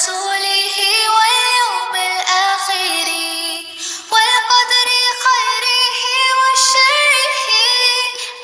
ورسوله واليوم الآخر والقدر خيره وشره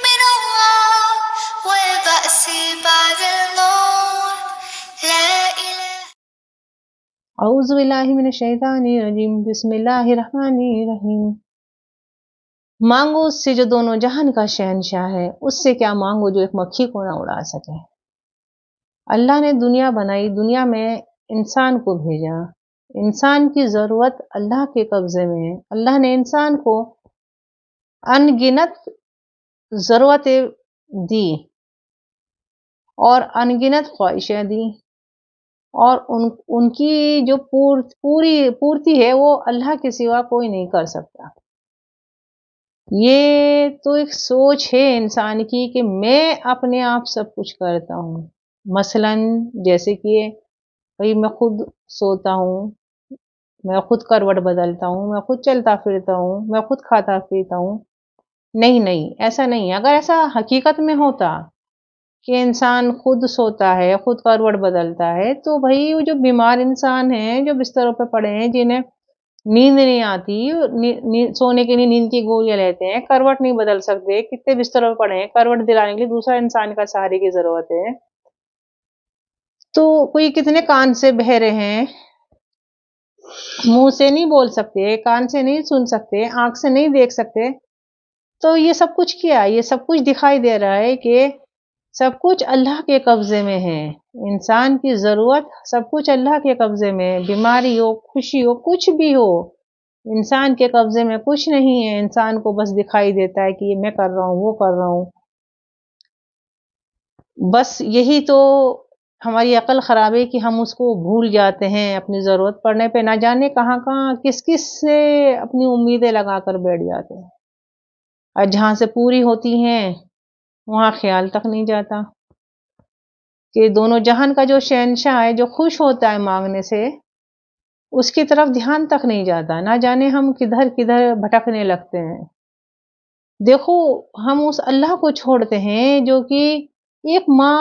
من الله والبأس بعد الموت لا إله. اعوذ باللہ من الشیطان الرجیم، بسم اللہ الرحمن الرحیم۔ مانگو اس سے جو دونوں جہان کا شہنشاہ ہے، اس سے کیا مانگو جو ایک مکھی کو نہ اڑا سکے۔ اللہ نے دنیا بنائی، دنیا میں انسان کو بھیجا، انسان کی ضرورت اللہ کے قبضے میں ہے۔ اللہ نے انسان کو ان گنت ضرورتیں دی اور ان گنت خواہشیں دی، اور ان کی جو پورتی ہے وہ اللہ کے سوا کوئی نہیں کر سکتا۔ یہ تو ایک سوچ ہے انسان کی کہ میں اپنے آپ سب کچھ کرتا ہوں۔ مثلاً جیسے کہ بھئی میں خود سوتا ہوں، میں خود کروٹ بدلتا ہوں، میں خود چلتا پھرتا ہوں، میں خود کھاتا پیتا ہوں۔ نہیں، ایسا نہیں ہے۔ اگر ایسا حقیقت میں ہوتا کہ انسان خود سوتا ہے، خود کروٹ بدلتا ہے، تو بھئی وہ جو بیمار انسان ہیں، جو بستروں پہ پڑے ہیں، جنہیں نیند نہیں آتی، سونے کے لیے نیند کی گولیاں لیتے ہیں، کروٹ نہیں بدل سکتے، کتنے بستروں پہ پڑے ہیں، کروٹ دلانے کے لیے دوسرا انسان کا سہارے کی ضرورت ہے، تو کوئی کتنے کان سے بہرے ہیں، منہ سے نہیں بول سکتے، کان سے نہیں سن سکتے، آنکھ سے نہیں دیکھ سکتے، تو یہ سب کچھ کیا؟ یہ سب کچھ دکھائی دے رہا ہے کہ سب کچھ اللہ کے قبضے میں ہے۔ انسان کی ضرورت سب کچھ اللہ کے قبضے میں ہے۔ بیماری ہو، خوشی ہو، کچھ بھی ہو، انسان کے قبضے میں کچھ نہیں ہے۔ انسان کو بس دکھائی دیتا ہے کہ یہ میں کر رہا ہوں، وہ کر رہا ہوں۔ بس یہی تو ہماری عقل خراب ہے کہ ہم اس کو بھول جاتے ہیں، اپنی ضرورت پڑنے پہ نہ جانے کہاں کس سے اپنی امیدیں لگا کر بیٹھ جاتے ہیں، اور جہاں سے پوری ہوتی ہیں وہاں خیال تک نہیں جاتا کہ دونوں جہان کا جو شہنشاہ ہے، جو خوش ہوتا ہے مانگنے سے، اس کی طرف دھیان تک نہیں جاتا۔ نہ جانے ہم کدھر بھٹکنے لگتے ہیں۔ دیکھو، ہم اس اللہ کو چھوڑتے ہیں جو کہ ایک ماں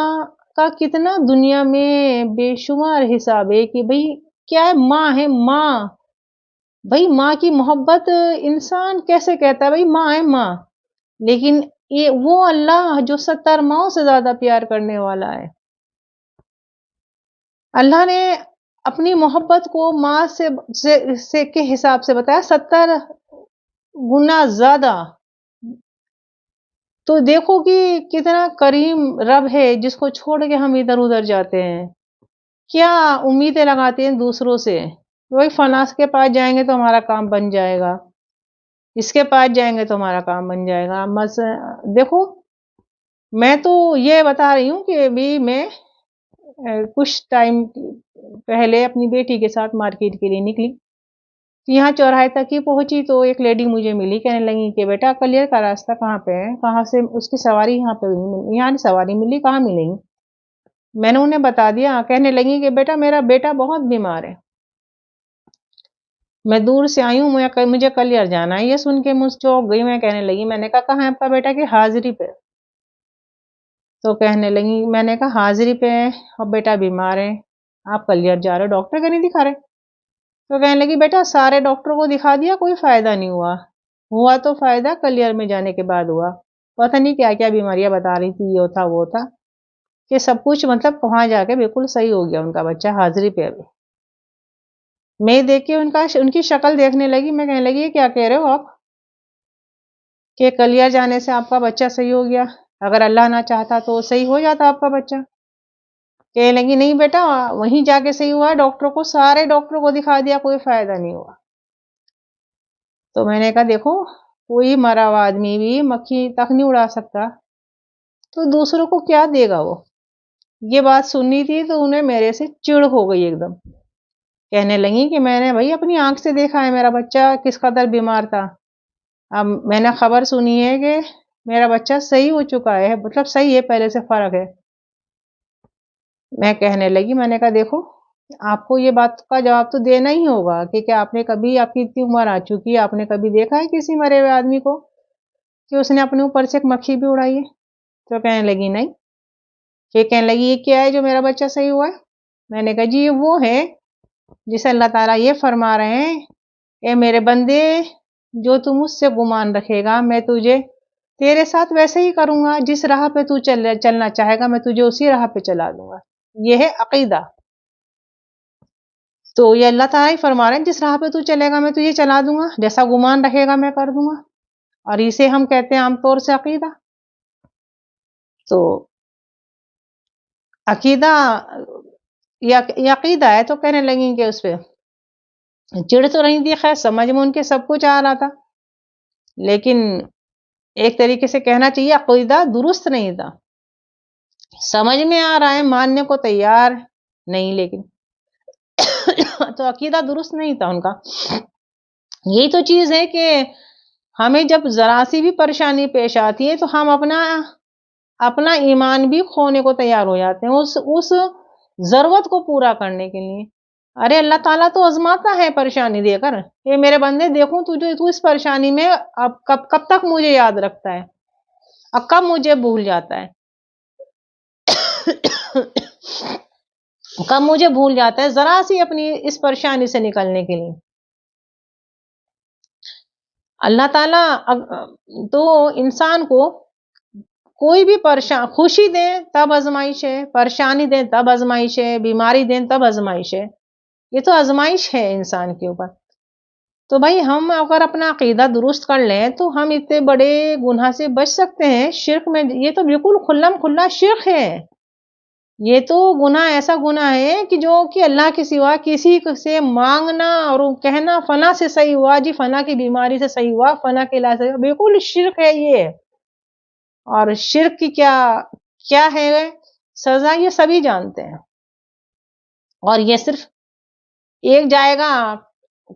کا کتنا دنیا میں بے شمار حساب ہے کہ بھئی کیا ہے، ماں ہے، ماں۔ بھئی ماں کی محبت انسان کیسے کہتا ہے؟ بھئی ماں ہے، ماں۔ لیکن وہ اللہ جو 70 ماؤں سے زیادہ پیار کرنے والا ہے، اللہ نے اپنی محبت کو ماں سے کے حساب سے بتایا 70 گنا زیادہ۔ تو دیکھو کہ کتنا کریم رب ہے جس کو چھوڑ کے ہم ادھر ادھر جاتے ہیں، کیا امیدیں لگاتے ہیں دوسروں سے۔ وہی فلاں کے پاس جائیں گے تو ہمارا کام بن جائے گا، اس کے پاس جائیں گے تو ہمارا کام بن جائے گا۔ دیکھو، میں تو یہ بتا رہی ہوں کہ ابھی میں کچھ ٹائم پہلے اپنی بیٹی کے ساتھ مارکیٹ کے لیے نکلی، یہاں چوراہے تک ہی پہنچی تو ایک لیڈی مجھے ملی، کہنے لگی کہ بیٹا کلیئر کا راستہ کہاں پہ ہے، کہاں سے اس کی سواری یہاں پہ یہاں سواری ملی، کہاں ملیں گی؟ میں نے انہیں بتا دیا۔ کہنے لگی کہ بیٹا میرا بیٹا بہت بیمار ہے، میں دور سے آئی ہوں، مجھے کلیئر جانا ہے۔ یہ سن کے مجھ چونک گئی، میں کہنے لگی، میں نے کہا کہاں ہے آپ کا بیٹا؟ کہ حاضری پہ۔ تو کہنے لگی، میں نے کہا حاضری پہ ہے اور بیٹا بیمار ہے، آپ کلیئر جا رہے، ڈاکٹر کا نہیں دکھا رہے؟ تو کہنے لگی بیٹا سارے ڈاکٹروں کو دکھا دیا، کوئی فائدہ نہیں ہوا تو فائدہ کلیئر میں جانے کے بعد ہوا۔ پتہ نہیں کیا کیا بیماریاں بتا رہی تھی، یہ تھا وہ تھا، کہ سب کچھ مطلب وہاں جا کے بالکل صحیح ہو گیا ان کا بچہ حاضری پہ۔ ابھی میں دیکھ کے ان کی شکل دیکھنے لگی، میں کہنے لگی کیا کہہ رہے ہو آپ کہ کلیئر جانے سے آپ کا بچہ صحیح ہو گیا؟ اگر اللہ نہ چاہتا تو صحیح ہو جاتا آپ کا بچہ۔ کہنے لگی نہیں بیٹا وہیں جا کے صحیح ہوا، سارے ڈاکٹروں کو دکھا دیا، کوئی فائدہ نہیں ہوا۔ تو میں نے کہا دیکھو، کوئی مرا ہوا آدمی بھی مکھی تک نہیں اڑا سکتا، تو دوسروں کو کیا دے گا وہ؟ یہ بات سننی تھی تو انہیں میرے سے چڑ ہو گئی ایک دم۔ کہنے لگی کہ میں نے بھائی اپنی آنکھ سے دیکھا ہے میرا بچہ کس قدر بیمار تھا، اب میں نے خبر سنی ہے کہ میرا بچہ صحیح ہو چکا ہے، مطلب صحیح ہے، پہلے سے فرق ہے۔ میں کہنے لگی، میں نے کہا دیکھو، آپ کو یہ بات کا جواب تو دینا ہی ہوگا کہ کیا آپ نے کبھی، آپ کی اتنی عمر آ چکی ہے، آپ نے کبھی دیکھا ہے کسی مرے ہوئے آدمی کو کہ اس نے اپنے اوپر سے ایک مکھی بھی اڑائی ہے؟ تو کہنے لگی نہیں۔ پھر کہنے لگی یہ کیا ہے جو میرا بچہ صحیح ہوا ہے؟ میں نے کہا جی یہ وہ ہے جسے اللہ تعالیٰ یہ فرما رہے ہیں، اے میرے بندے، جو تو مجھ سے گمان رکھے گا میں تجھے تیرے ساتھ ویسے ہی کروں گا، جس راہ پہ تو چلنا چاہے گا میں تجھے اسی راہ پہ چلا دوں گا۔ یہ ہے عقیدہ۔ تو یہ اللہ تعالیٰ ہی فرما رہے ہیں، جس راہ پہ تو چلے گا میں تجھے چلا دوں گا، جیسا گمان رکھے گا میں کر دوں گا، اور اسے ہم کہتے ہیں عام طور سے عقیدہ۔ تو عقیدہ یہ عقیدہ ہے، تو کہنے لگیں کہ اس پہ چڑ تو نہیں تھی، خیر سمجھ میں ان کے سب کچھ آ رہا تھا، لیکن ایک طریقے سے کہنا چاہیے عقیدہ درست نہیں تھا۔ سمجھ میں آ رہا ہے، ماننے کو تیار نہیں، لیکن تو عقیدہ درست نہیں تھا ان کا۔ یہی تو چیز ہے کہ ہمیں جب ذرا سی بھی پریشانی پیش آتی ہے تو ہم اپنا ایمان بھی کھونے کو تیار ہو جاتے ہیں اس ضرورت کو پورا کرنے کے لیے۔ ارے اللہ تعالیٰ تو آزماتا ہے پریشانی دے کر، یہ میرے بندے دیکھوں تو اس پریشانی میں اب کب تک مجھے یاد رکھتا ہے، اب کب مجھے بھول جاتا ہے، کب مجھے بھول جاتا ہے ذرا سی اپنی اس پریشانی سے نکلنے کے لیے۔ اللہ تعالیٰ تو انسان کو کوئی بھی خوشی دیں تب آزمائش ہے، پریشانی دیں تب آزمائش ہے، بیماری دیں تب آزمائش ہے، یہ تو آزمائش ہے انسان کے اوپر۔ تو بھائی ہم اگر اپنا عقیدہ درست کر لیں تو ہم اتنے بڑے گناہ سے بچ سکتے ہیں۔ شرک میں یہ تو بالکل کھلم کھلا شرک ہے، یہ تو گناہ ایسا گناہ ہے کہ جو کہ اللہ کے سوا کسی سے مانگنا اور کہنا فلاں سے صحیح ہوا جی، فلاں کی بیماری سے صحیح ہوا، فلاں کے علاج سے، بالکل شرک ہے یہ۔ اور شرک کی کیا ہے سزا یہ سبھی جانتے ہیں، اور یہ صرف ایک جائے گا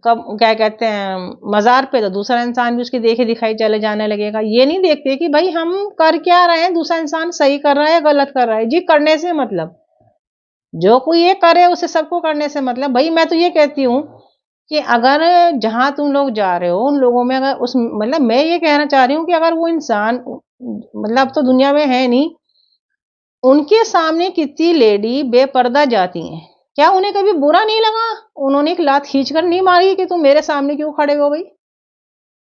کیا کہتے ہیں مزار پہ تو دوسرا انسان بھی اس کی دیکھے دکھائی چلے جانے لگے گا۔ یہ نہیں دیکھتے کہ بھائی ہم کر کیا رہے ہیں، دوسرا انسان صحیح کر رہا ہے غلط کر رہا ہے، جی کرنے سے مطلب جو کوئی یہ کرے اسے سب کو کرنے سے مطلب۔ بھائی میں تو یہ کہتی ہوں کہ اگر جہاں تم لوگ جا رہے ہو ان لوگوں میں اگر مطلب میں یہ کہنا چاہ رہی ہوں کہ اگر وہ انسان مطلب اب تو دنیا میں ہے نہیں، ان کے سامنے کتنی لیڈی بے پردہ جاتی ہیں، کیا انہیں کبھی برا نہیں لگا؟ انہوں نے ایک لات کھینچ کر نہیں ماری کہ تم میرے سامنے کیوں کھڑے ہو گئی،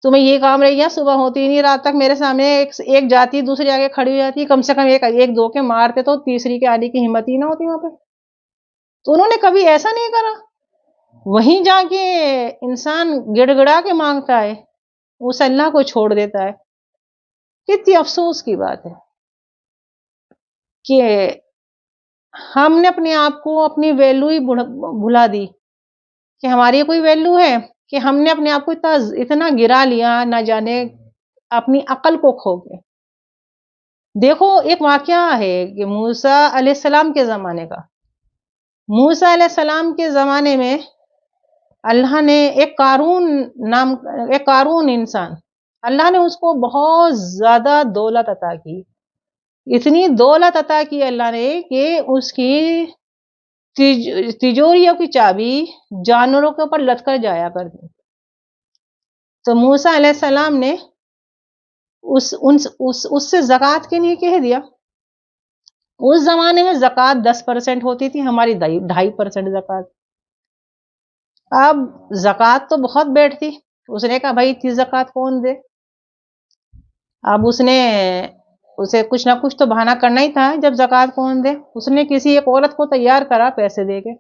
تمہیں یہ کام رہی ہے صبح ہوتی نہیں رات تک میرے سامنے ایک جاتی دوسری آگے کھڑی ہو جاتی، کم سے کم ایک دو کے مارتے تو تیسری کے آنے کی ہمت ہی نہ ہوتی وہاں پہ۔ تو انہوں نے کبھی ایسا نہیں کرا، وہیں جا کے انسان گڑ گڑا کے مانگتا ہے، اس اللہ کو چھوڑ دیتا ہے۔ کتنی افسوس کی بات ہے کہ ہم نے اپنے آپ کو اپنی ویلو ہی بھلا دی، کہ ہماری کوئی ویلو ہے، کہ ہم نے اپنے آپ کو اتنا گرا لیا نہ جانے اپنی عقل کو کھو کے۔ دیکھو ایک واقعہ ہے کہ موسیٰ علیہ السلام کے زمانے کا، موسیٰ علیہ السلام کے زمانے میں اللہ نے ایک قارون انسان، اللہ نے اس کو بہت زیادہ دولت عطا کی، اتنی دولت عطا کی اللہ نے کہ اس کی تجوریوں کی چابی جانوروں کے اوپر لٹ کر جایا کرتی۔ تو موسیٰ علیہ السلام نے اس سے زکوٰۃ کے لیے کہہ دیا۔ اس زمانے میں زکوٰۃ 10% ہوتی تھی، ہماری 2.5% زکوٰۃ۔ اب زکوٰۃ تو بہت بیٹھتی، اس نے کہا بھائی اتنی زکوٰۃ کون دے؟ اب اسے کچھ نہ کچھ تو بہانہ کرنا ہی تھا، جب زکوٰۃ کون دے؟ اس نے کسی ایک عورت کو تیار کرا پیسے دے کے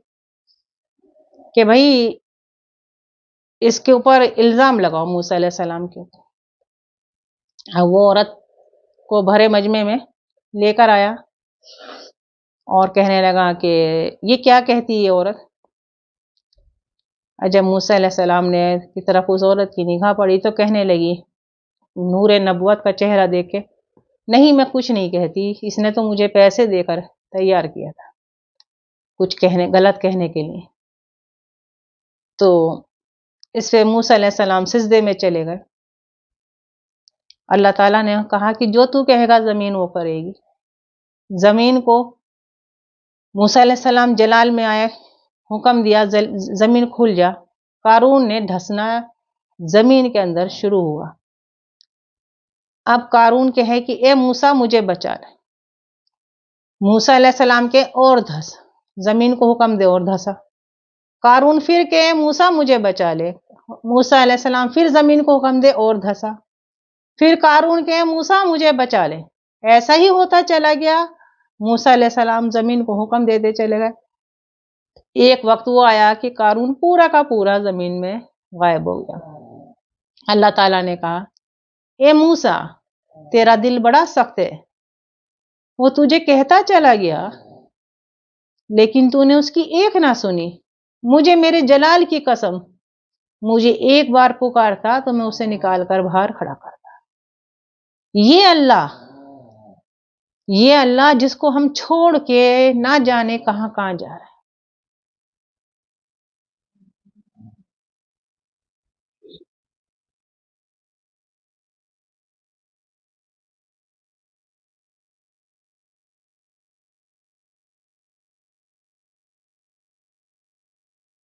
کہ بھائی اس کے اوپر الزام لگاؤ موسیٰ علیہ السلام کے۔ اب وہ عورت کو بھرے مجمع میں لے کر آیا اور کہنے لگا کہ یہ کیا کہتی ہے عورت؟ جب موسیٰ علیہ السلام نے کی طرف اس عورت کی نگاہ پڑی تو کہنے لگی نور نبوت کا چہرہ دیکھ کے، نہیں میں کچھ نہیں کہتی، اس نے تو مجھے پیسے دے کر تیار کیا تھا کچھ غلط کہنے کے لیے۔ تو اس پہ موسیٰ علیہ السلام سجدے میں چلے گئے۔ اللہ تعالیٰ نے کہا کہ جو تو کہے گا زمین وہ کرے گی۔ زمین کو موسیٰ علیہ السلام جلال میں آئے، حکم دیا زمین کھل جا، قارون نے دھسنا زمین کے اندر شروع ہوا۔ اب قارون کہے کہ اے موسیٰ مجھے بچا لے، موسیٰ علیہ السلام کے اور دھس، زمین کو حکم دے اور دھسا، قارون پھر کہ موسیٰ مجھے بچا لے، موسیٰ علیہ السلام پھر زمین کو حکم دے اور دھسا، پھر قارون کہ موسیٰ مجھے بچا لے، ایسا ہی ہوتا چلا گیا، موسیٰ علیہ السلام زمین کو حکم دیتے چلے گئے۔ ایک وقت وہ آیا کہ قارون پورا کا پورا زمین میں غائب ہو گیا۔ اللہ تعالیٰ نے کہا اے موسیٰ تیرا دل بڑا سخت ہے، وہ تجھے کہتا چلا گیا لیکن تو نے اس کی ایک نہ سنی، مجھے میرے جلال کی قسم مجھے ایک بار پکارتا تو میں اسے نکال کر باہر کھڑا کرتا۔ یہ اللہ جس کو ہم چھوڑ کے نہ جانے کہاں کہاں جا رہے ہیں،